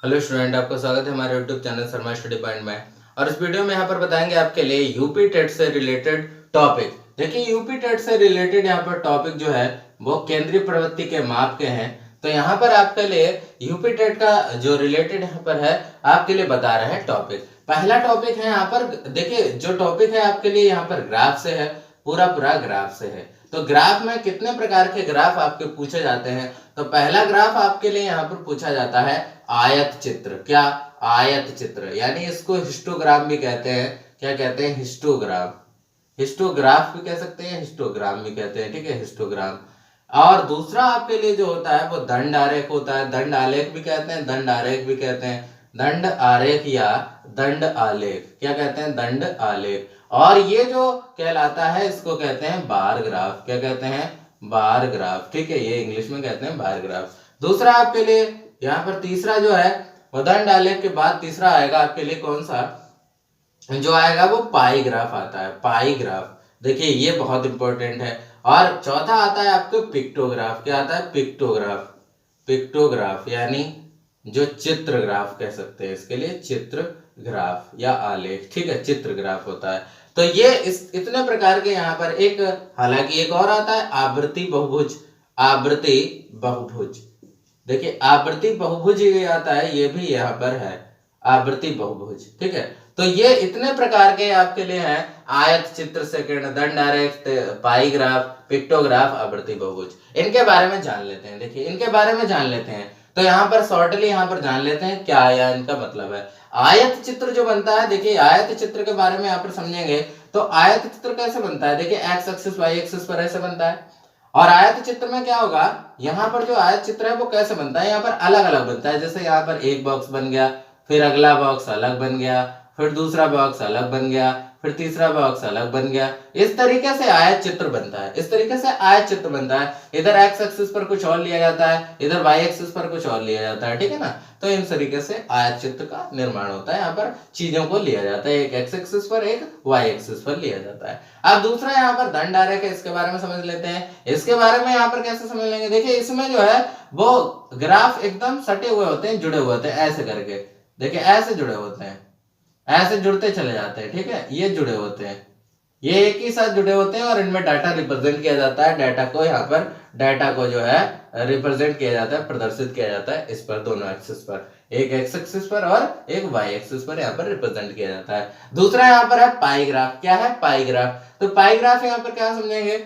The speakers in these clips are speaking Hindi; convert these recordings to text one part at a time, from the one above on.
हेलो स्टूडेंट, आपका स्वागत है हमारे YouTube channel Sharma study point में। और इस वीडियो में यहाँ पर बताएंगे आपके लिए यूपी टेट से रिलेटेड टॉपिक। देखिए, यूपी टेट से रिलेटेड यहाँ पर टॉपिक जो है वो केंद्रीय प्रवृत्ति के माप के हैं। तो यहाँ पर आपके लिए यूपी टेट का जो रिलेटेड यहाँ पर है आपके लिए बता रहे हैं टॉपिक। पहला टॉपिक है यहाँ पर, देखिए जो टॉपिक है आपके लिए यहाँ पर ग्राफ से है, पूरा ग्राफ से है। तो ग्राफ में कितने प्रकार के ग्राफ आपके पूछे जाते हैं। तो पहला ग्राफ आपके लिए यहाँ पर पूछा जाता है आयत चित्र। क्या? आयत चित्र, यानी इसको हिस्टोग्राम भी कहते हैं। क्या कहते हैं? हिस्टोग्राम। हिस्टोग्राफ भी कह सकते हैं, हिस्टोग्राम भी कहते हैं। ठीक है, हिस्टोग्राम। और दूसरा आपके लिए जो होता है वो दंड आरेख होता है। दंड आलेख भी कहते हैं, दंड आरेख भी कहते हैं। दंड आरेख या दंड आलेख, क्या कहते हैं? दंड आलेख। और ये जो कहलाता है इसको कहते हैं बार ग्राफ। क्या कहते हैं? Bar graph. ठीक है, ये इंग्लिश में कहते हैं बार ग्राफ। दूसरा आपके लिए यहाँ पर तीसरा जो है वो दंड आलेख के बाद तीसरा आएगा आपके लिए कौन सा? जो आएगा वो पाई ग्राफ आता है। पाई ग्राफ, देखिए ये बहुत इंपॉर्टेंट है। और चौथा आता है आपको पिक्टोग्राफ। क्या आता है? पिक्टोग्राफ। पिक्टोग्राफ यानी जो चित्र ग्राफ कह सकते हैं इसके लिए, चित्र ग्राफ या आलेख। ठीक है, चित्र ग्राफ होता है। तो ये इतने प्रकार के यहाँ पर एक, हालांकि एक और आता है आवृत्ति बहुभुज। आवृत्ति बहुभुज, देखिए आवृत्ति बहुभुज ये आता है, ये भी यहाँ पर है आवृत्ति बहुभुज। ठीक है, तो ये इतने प्रकार के आपके लिए हैं आयत चित्र, सेकंड दंड आरेख, पाई ग्राफ, पिक्टोग्राफ, आवृत्ति बहुभुज। इनके बारे में जान लेते हैं। देखिए इनके बारे में जान लेते हैं। तो यहाँ पर शॉर्टली यहाँ पर जान लेते हैं क्या या इनका मतलब है। आयत चित्र जो बनता है, देखिए आयत चित्र के बारे में यहाँ पर समझेंगे। तो आयत चित्र कैसे बनता है? देखिए एक्स एक्सिस वाई एक्सिस पर ऐसे बनता है। और आयत चित्र में क्या होगा, यहाँ पर जो आयत चित्र है वो कैसे बनता है? यहाँ पर अलग अलग बनता है। जैसे यहाँ पर एक बॉक्स बन गया, फिर अगला बॉक्स अलग बन गया, फिर दूसरा बॉक्स अलग बन गया, फिर तीसरा बॉक्स अलग बन गया। इस तरीके से आयत चित्र बनता है। इस तरीके से आयत चित्र बनता है। इधर एक्स एक्सिस पर कुछ और लिया जाता है, इधर वाई एक्सिस पर कुछ और लिया जाता है। ठीक है ना? तो इन तरीके से आयत चित्र का निर्माण होता है। यहाँ पर चीजों को लिया जाता है, एक एक्स एक्सिस पर, एक वाई एक्सिस पर लिया जाता है। अब दूसरा यहाँ पर दंड आरेख है, इसके बारे में समझ लेते हैं। इसके बारे में यहाँ पर कैसे समझ लेंगे? देखिए इसमें जो है वो ग्राफ एकदम सटे हुए होते हैं, जुड़े हुए होते हैं ऐसे करके। देखिए ऐसे जुड़े होते हैं, ऐसे जुड़ते चले जाते हैं। ठीक है, ये जुड़े होते हैं, ये एक ही साथ जुड़े होते हैं और इनमें डाटा रिप्रेजेंट किया जाता है। डाटा को यहाँ पर, डाटा को जो है रिप्रेजेंट किया जाता है, प्रदर्शित किया जाता है इस पर, दोनों एक्सिस पर, एक एक्स एक्सिस पर और एक वाई एक्सिस पर यहाँ पर रिप्रेजेंट किया जाता है। दूसरा यहाँ पर है पाई ग्राफ। क्या है? पाई ग्राफ। तो पाई ग्राफ यहाँ पर क्या समझेंगे?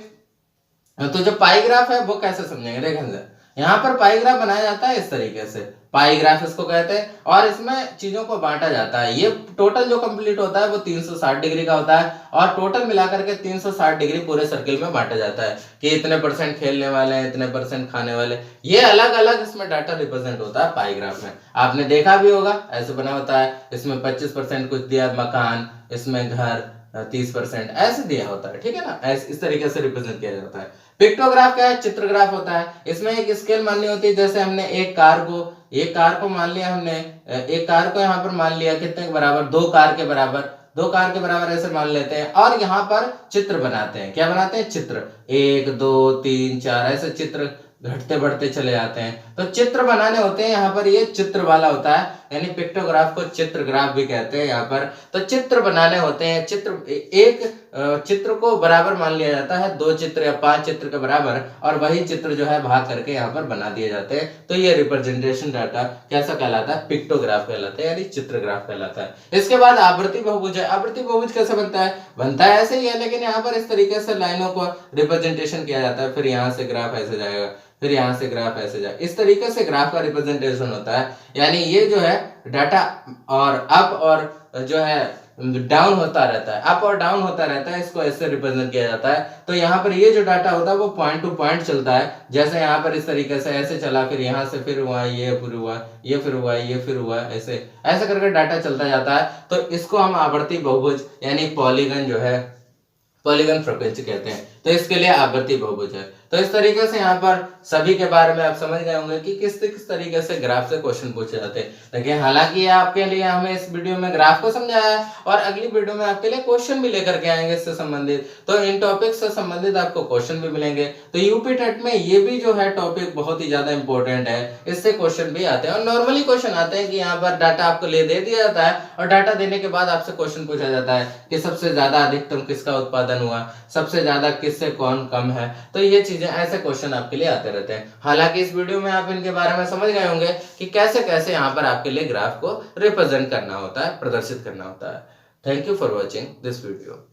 तो जो पाई ग्राफ है वो कैसे समझेंगे? देखेंगे यहाँ पर पाई ग्राफ बनाया जाता है इस तरीके से, पाई ग्राफ इसको कहते हैं। और इसमें चीजों को बांटा जाता है। ये टोटल जो कंप्लीट होता है वो 360 डिग्री का होता है और टोटल मिलाकर के 360 डिग्री पूरे सर्किल में बांटा जाता है कि इतने परसेंट खेलने वाले हैं, इतने परसेंट खाने वाले। ये अलग अलग इसमें डाटा रिप्रेजेंट होता है पाई ग्राफ में। आपने देखा भी होगा ऐसे बना होता है। इसमें 25% कुछ दिया मकान, इसमें घर 30% ऐसे दिया होता है। ठीक है ना? इस तरीके से रिप्रेजेंट किया जाता है। पिक्टोग्राफ क्या है? चित्रग्राफ होता है। इसमें एक स्केल माननी होती है। जैसे हमने एक कार को मान लिया, हमने एक कार को यहाँ पर मान लिया कितने के बराबर? 2 कार के बराबर। 2 कार के बराबर ऐसे मान लेते हैं और यहाँ पर चित्र बनाते हैं। क्या बनाते हैं? चित्र। 1 2 3 4 ऐसे चित्र घटते बढ़ते चले जाते हैं। तो चित्र बनाने होते हैं यहाँ पर, ये चित्र वाला होता है, यानी पिक्टोग्राफ को चित्रग्राफ भी कहते हैं यहाँ पर। तो चित्र बनाने होते हैं। चित्र, एक चित्र को बराबर मान लिया जाता है 2 चित्र या 5 चित्र के बराबर, और वही चित्र जो है भाग करके यहाँ पर बना दिए जाते हैं। तो ये रिप्रेजेंटेशन डाटा कैसा कहलाता है? पिक्टोग्राफ कहलाता है, यानी चित्रग्राफ कहलाता है। इसके बाद आवृत्ति बहुभुज है। आवृत्ति बहुभुज कैसे बनता है? बनता है ऐसे ही है, लेकिन यहाँ पर इस तरीके से लाइनों को रिप्रेजेंटेशन किया जाता है। फिर यहाँ से ग्राफ ऐसे जाएगा, फिर यहाँ से ग्राफ ऐसे जाए, इस तरीके से ग्राफ का रिप्रेजेंटेशन होता है। यानी ये जो है डाटा और अप और जो है डाउन होता रहता है, अप और डाउन होता रहता है, इसको ऐसे रिप्रेजेंट किया जाता है। तो यहाँ पर ये जो डाटा होता है वो पॉइंट टू पॉइंट चलता है। जैसे यहाँ पर इस तरीके से ऐसे चला, फिर यहाँ से फिर हुआ, ये फिर हुआ, ये फिर हुआ, ये फिर हुआ, ऐसे ऐसे करके डाटा चलता जाता है। तो इसको हम आवर्ती बहुभुज यानी पॉलीगन जो है, पॉलीगन फ्रीक्वेंसी कहते हैं। तो इसके लिए आवृत्ति बहुभुज है। तो इस तरीके से यहाँ पर सभी के बारे में आप समझ गए होंगे कि किस किस तरीके से ग्राफ से क्वेश्चन पूछे जाते हैं। देखिए हालांकि ये आपके लिए हमें इस वीडियो में ग्राफ को समझाया है और अगली वीडियो में आपके लिए क्वेश्चन भी लेकर के आएंगे इससे संबंधित, तो इन टॉपिक से संबंधित आपको क्वेश्चन भी मिलेंगे। तो यूपी टेट में ये भी जो है टॉपिक बहुत ही ज्यादा इंपॉर्टेंट है, इससे क्वेश्चन भी आते हैं और नॉर्मली क्वेश्चन आते हैं कि यहाँ पर डाटा आपको दे दिया जाता है और डाटा देने के बाद आपसे क्वेश्चन पूछा जाता है कि सबसे ज्यादा अधिकतम किसका उत्पादन हुआ, सबसे ज्यादा किससे कौन कम है। तो ये चीजें ऐसे क्वेश्चन आपके लिए आते रहते हैं। हालांकि इस वीडियो में आप इनके बारे में समझ गए होंगे कि कैसे कैसे यहाँ पर आपके लिए ग्राफ को रिप्रेजेंट करना होता है, प्रदर्शित करना होता है। Thank you for watching this video.